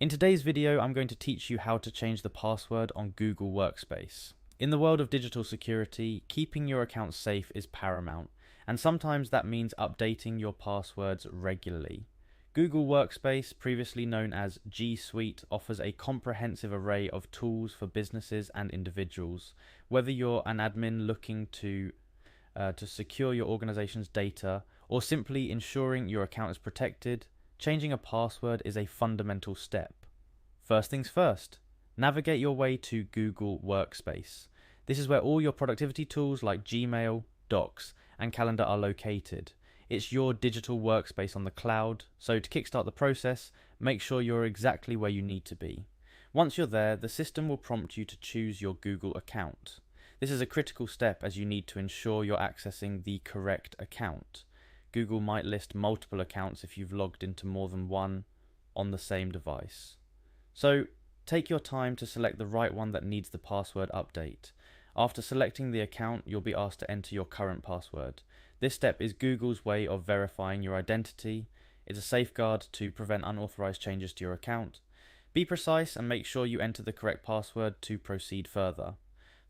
In today's video, I'm going to teach you how to change the password on Google Workspace. In the world of digital security, keeping your account safe is paramount, and sometimes that means updating your passwords regularly. Google Workspace, previously known as G Suite, offers a comprehensive array of tools for businesses and individuals. Whether you're an admin looking to secure your organization's data, or simply ensuring your account is protected, changing a password is a fundamental step. First things first, navigate your way to Google Workspace. This is where all your productivity tools like Gmail, Docs, and Calendar are located. It's your digital workspace on the cloud, so to kickstart the process, make sure you're exactly where you need to be. Once you're there, the system will prompt you to choose your Google account. This is a critical step as you need to ensure you're accessing the correct account. Google might list multiple accounts if you've logged into more than one on the same device. So take your time to select the right one that needs the password update. After selecting the account, you'll be asked to enter your current password. This step is Google's way of verifying your identity. It's a safeguard to prevent unauthorized changes to your account. Be precise and make sure you enter the correct password to proceed further.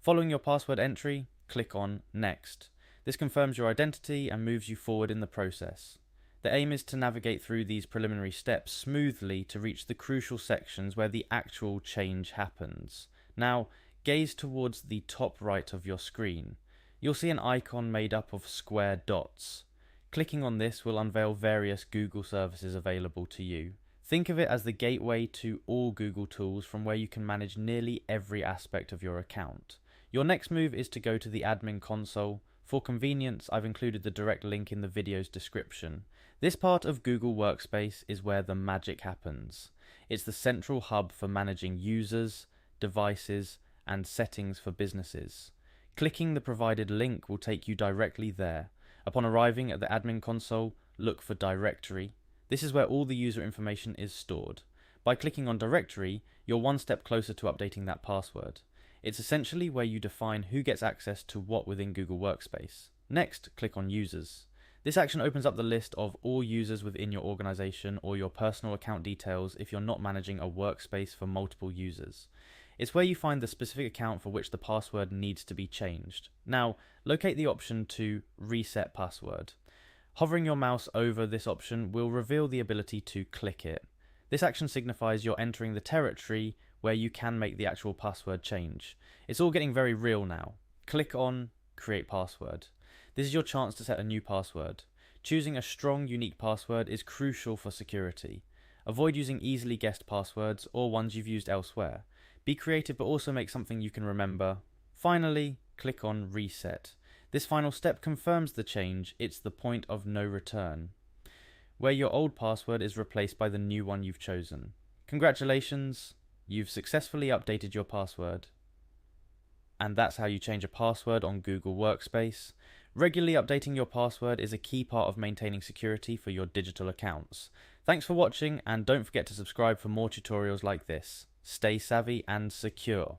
Following your password entry, click on Next. This confirms your identity and moves you forward in the process. The aim is to navigate through these preliminary steps smoothly to reach the crucial sections where the actual change happens. Now, gaze towards the top right of your screen. You'll see an icon made up of square dots. Clicking on this will unveil various Google services available to you. Think of it as the gateway to all Google tools from where you can manage nearly every aspect of your account. Your next move is to go to the admin console. For convenience, I've included the direct link in the video's description. This part of Google Workspace is where the magic happens. It's the central hub for managing users, devices, and settings for businesses. Clicking the provided link will take you directly there. Upon arriving at the admin console, look for Directory. This is where all the user information is stored. By clicking on Directory, you're one step closer to updating that password. It's essentially where you define who gets access to what within Google Workspace. Next, click on Users. This action opens up the list of all users within your organization or your personal account details if you're not managing a workspace for multiple users. It's where you find the specific account for which the password needs to be changed. Now, locate the option to Reset Password. Hovering your mouse over this option will reveal the ability to click it. This action signifies you're entering the territory where you can make the actual password change. It's all getting very real now. Click on Create Password. This is your chance to set a new password. Choosing a strong, unique password is crucial for security. Avoid using easily guessed passwords or ones you've used elsewhere. Be creative but also make something you can remember. Finally, click on Reset. This final step confirms the change. It's the point of no return, where your old password is replaced by the new one you've chosen. Congratulations! You've successfully updated your password. And that's how you change a password on Google Workspace. Regularly updating your password is a key part of maintaining security for your digital accounts. Thanks for watching, and don't forget to subscribe for more tutorials like this. Stay savvy and secure.